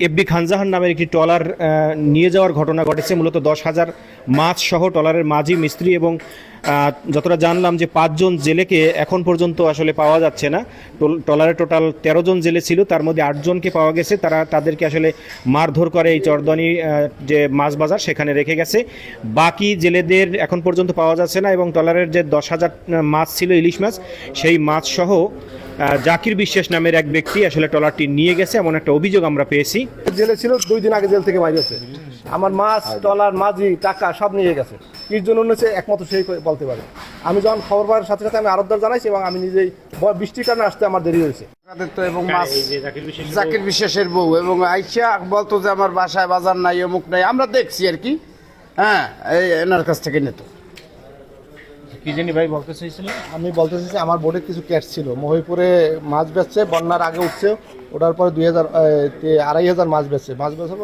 FB Khanjahan নামের একটি trawler নিয়ে যাওয়ার ঘটনা ঘটেছে। মূলত 10,000 মাছ সহ ট্রলারের মাঝি, মিস্ত্রি এবং যতটা জানলাম যে 5 জন জেলেকে এখন পর্যন্ত আসলে পাওয়া যাচ্ছে না। ট্রলারে টোটাল 13 জন জেলে ছিল, তার মধ্যে 8 জনকে পাওয়া গেছে। তাদেরকে আসলে মারধর করে এই চরদানি যে মাছ বাজার সেখানে রেখে গেছে। বাকি জেলেদের এখন পর্যন্ত পাওয়া যাচ্ছে না এবং ট্রলারের যে 10,000 মাছ ছিল, ইলিশ মাছ, সেই মাছ সহ জাকির বিশ্বাস নামের এক ব্যক্তি আসলে ট্রলারটি নিয়ে গেছে এমন একটা অভিযোগ আমরা পেয়েছি। জেলে ছিল, 2 দিন আগে জেল থেকে বাইরে গেছে। আমার মাছ, ট্রলার, মাঝি, টাকা সব নিয়ে গেছে। কি জন্য নিয়েছে একমাত্র সেই বলতে পারে। আমি যখন খবর পাওয়ার সাথে সাথে আমি আরবদার জানাইছি এবং আমি নিজেই বৃষ্টির কারণে আসতে আমার দেরি হয়েছে। এবং মাছ জাকির বিশ্বাসের বউ এবং আইসা বলতো যে আমার বাসায় বাজার নাই, অমুক নাই, আমরা দেখছি আর কি। হ্যাঁ, এই এনার কাছ থেকে নিত। কি জানি ভাই বলতে চাইছিলেন? আমি বলতে চাইছি আমার বোর্ডে কিছু ক্যাশ ছিল, মহিপুরে মাছ বেচছে, বন্যার আগে উঠছে, ওটার পরে 2,500 মাছ বেচছে।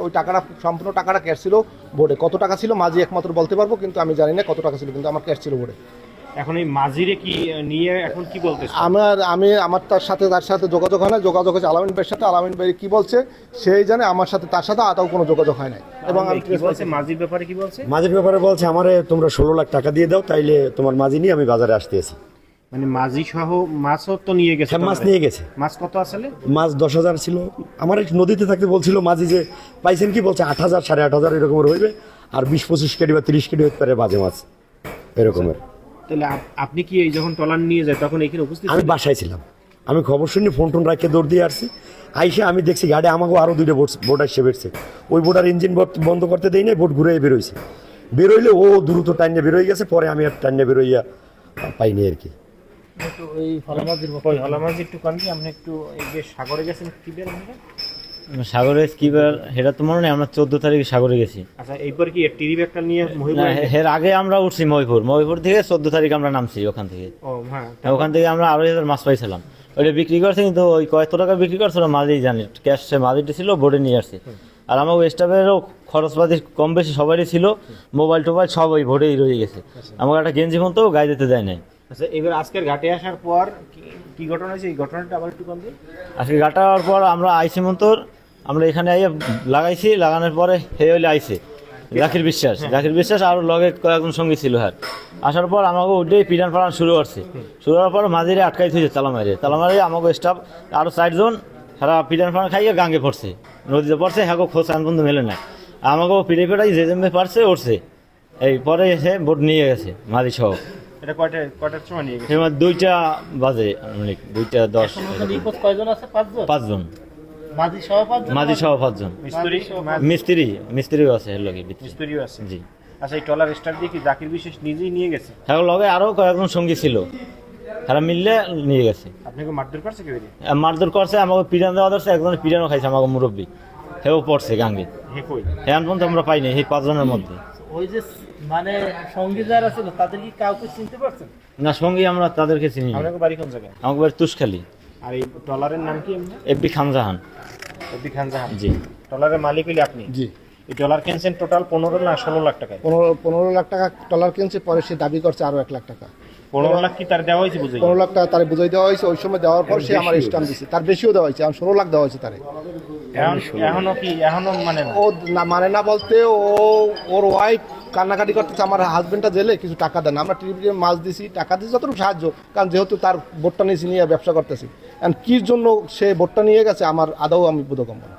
ওই টাকাটা, সম্পূর্ণ টাকাটা ক্যাশ ছিল বোর্ডে। কত টাকা ছিল মাঝি একমাত্র বলতে পারবো, কিন্তু আমি জানি না কত টাকা ছিল, কিন্তু আমার ক্যাশ ছিল বোর্ডে। এখন এই মাঝিরে কি নিয়ে এখন কি বলতেছে? আমার তার সাথে যোগাযোগ হয় না। যোগাযোগ হয়েছে আলামিন ভাইয়ের সাথে। আলামিন ভাই কি বলছে সেই জানে, আমার সাথে তার সাথে আদৌ কোনো যোগাযোগ হয় না। এবং আমি কি বলছে মাঝির ব্যাপারে? কি বলছে মাঝির ব্যাপারে? বলছে আমারে তোমরা 16 লাখ টাকা দিয়ে দাও, তাইলে তোমার মাঝি নিয়ে আমি বাজারে আসতেছি। মানে মাঝি সহ মাছও তো নিয়ে গেছে? মাছ নিয়ে গেছে। মাছ কত আসলে? মাছ 10,000 ছিল। আমার এক নদীতে থাকতে বলছিল মাঝি যে পাইছেন কি, বলছে 8,000 8,500 এরকমের হইবে, আর 20-25 কেজি বা 30 কেজি হতে পারে বাজে মাছ এরকমের। তাহলে আপনি কি এই যখন ট্রলার নিয়ে যায় তখন এখানে উপস্থিত? আমি বাসায় ছিলাম। আমি খবর শুনি ফোন টোন রাখে দৌড় দিয়ে আসছি। আইসে আমি দেখছি গাড়ি আমাকেও আরও 2টা বোট আসছে বেরছে। ওই বোটার ইঞ্জিন বন্ধ করতে দেই না, বোট ঘুরে বেরোইছে। বেরোইলে ও দ্রুত টাইনে বেরোয় গেছে, পরে আমি আর টাইনে বেরোইয়া পাইনি আর কি। ওই হলামাজির একটু কান্দি আপনি একটু এই যে সাগরে গেছেন কি বের আমরা সাগরে স্কিপার হেরা তো মনে নেই, আমরা 14 তারিখে সাগরে গেছি। আচ্ছা, এইবার কি টিভি ব্যাগটা নিয়ে এর আগে আমরা উঠছি মহিপুর থেকে 14 তারিখ আমরা নামছি ওখান থেকে। ও হ্যাঁ, ওখান থেকে আমরা 2,500 মাছ পাইছিলাম। ওইটা বিক্রি করছে, কিন্তু ওই কত টাকা বিক্রি করছে ওরা মাঝেই জানি। ক্যাশ মাঝিটি ছিল, বোর্ডে নিয়ে আসছে। আর আমার স্টাফেরও খরচপাতি কম বেশি সবারই ছিল, মোবাইল টোবাইল সব ওই ভোটেই রয়ে গেছে। আমাকে একটা গেঞ্জি ফোন তো গায়ে দিতে দেয় নাই। আচ্ছা, এবার আজকের ঘাটে আসার পর কি ঘটনা হয়েছে, এই ঘটনাটা আবার একটু বলুন। আজকে ঘাটা হওয়ার পর আমরা আইসি মন্তর আমরা এখানে আইয়ে লাগাইছি। লাগানোর পরে হে হইলে আইসে জাকির বিশ্বাস আর লগে কয়েকজন সঙ্গী ছিল। হ্যাঁ, আসার পর আমাকে ওইটাই পিটান ফাড়ান শুরু করছে। শুরু হওয়ার পর মাঝিরে আটকাই থুয়েছে তালা মারে আমাকে স্টাফ আরও 4 জন সারা পিটান ফাড়ান খাইয়ে গাঙ্গে পড়ছে, নদীতে পড়ছে। হ্যাঁ, খোঁজ আন বন্ধু মেলে না। আমাকেও পিড়ে পেটাই যে জমে পারছে উঠছে। এই পরে এসে বোট নিয়ে গেছে মাঝি সহ। এটা কয়টার সময় নিয়ে গেছে? 2টা বাজে, 2:10। কয়জন আছে? 5 জন। মাঝি সহ 5 জন। মিস্ত্রিও আছে। মিস্ত্রিও আছে, জি। আচ্ছা, এই ট্রলার স্টার দিয়ে কি জাকির বিশ্বাস নিজেই নিয়ে গেছে? হ্যাঁ, লগে আরো কয়েকজন সঙ্গী ছিল, তারা মিললে নিয়ে গেছে। আপনাকে মারধর করছে কেউ? মারধর করছে, আমাকে পিটান দেওয়া ধরছে। একজন পিটানও খাইছে, আমাকে মুরব্বী। হেও পড়ছে গাঙ্গে। হ্যাঁ, পর্যন্ত আমরা পাই না এই 5 জনের মধ্যে। ওই যে মানে সঙ্গী যারা ছিল তাদের কি কাউকে চিনতে পারছেন? না, সঙ্গী আমরা তাদেরকে চিনি। আপনাকে বাড়ি কোন জায়গায়? আমাকে বাড়ি তুষখালী। আর এই ট্রলারের নাম কি? এফবি খানজাহান। জি। ট্রলারের মালিক হইলে আপনি? জি। এই ট্রলার কিনছেন টোটাল 15 না 16 লাখ টাকায়? 15 লাখ টাকা ট্রলার কিনছে, পরে সে দাবি করছে আরো 1 লাখ টাকা। 15 লাখ কি তার দেওয়া হয়েছে? বুঝাই 15 লাখ টাকা তারে বুঝাই দেওয়া হয়েছে। ওই সময় দেওয়ার পর সে আমার স্ট্যাম্প দিচ্ছে, তার বেশিও দেওয়া হয়েছে। এখন 16 লাখ দেওয়া হয়েছে তারে। এখনো মানে ও না মানে না বলতে, ওর ওয়াইফ কান্নাকাটি করতেছে আমার হাজবেন্ডটা জেলে, কিছু টাকা দেন। আমরা টিভি মাছ দিছি, টাকা দিচ্ছি যতটুকু সাহায্য, কারণ যেহেতু তার বোটটা নিয়ে ব্যবসা করতেছি। এখন কি জন্য সে বোটটা নিয়ে গেছে আমার আদৌ আমি বোধগম্য না।